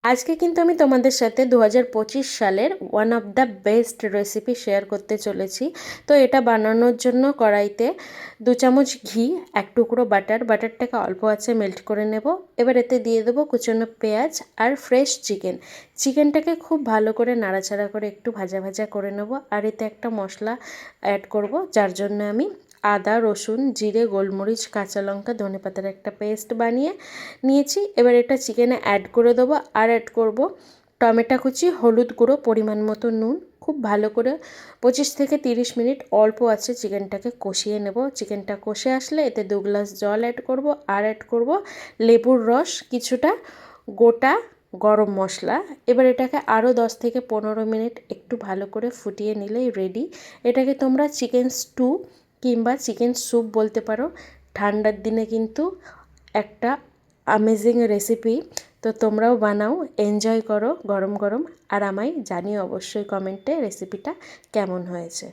আজকে কিন্তু আমি তোমাদের সাথে 2025 সালের one of the best recipe share করতে চলেছি। তো এটা বানানোর জন্য কড়াইতে 2 চামচ ঘি, 1 টুকরো বাটারটাকে অল্প আছে মেল্ট করে নেব। এবার এতে দিয়ে দেবো কুচনো পেঁয়াজ আর ফ্রেশ চিকেনটাকে খুব ভালো করে নাড়াচাড়া করে একটু ভাজা ভাজা করে নেব। আর এতে একটা মশলা অ্যাড করব, যার জন্য আমি আদা, রসুন, জিরে, গোলমরিচ, কাঁচা লঙ্কা, ধনেপাতার একটা পেস্ট বানিয়ে নিয়েছি। এবার এটা চিকেনে অ্যাড করে দেবো। আর অ্যাড করব টমেটো কুচি, হলুদ গুঁড়ো, পরিমাণ মতো নুন। খুব ভালো করে 25 থেকে 30 মিনিট অল্প আছে চিকেনটাকে কষিয়ে নেব। চিকেনটা কষে আসলে এতে 2 গ্লাস জল অ্যাড করব। আর অ্যাড করব লেবুর রস, কিছুটা গোটা গরম মশলা। এবার এটাকে আরও 10 থেকে 15 মিনিট একটু ভালো করে ফুটিয়ে নিলেই রেডি। এটাকে তোমরা চিকেন স্টু কিংবা চিকেন স্যুপ বলতে পারো। ঠান্ডার দিনে কিন্তু একটা অ্যামেজিং রেসিপি। তো তোমরাও বানাও, এনজয় করো গরম গরম। আর আমায় জানিও অবশ্যই কমেন্টে রেসিপিটা কেমন হয়েছে।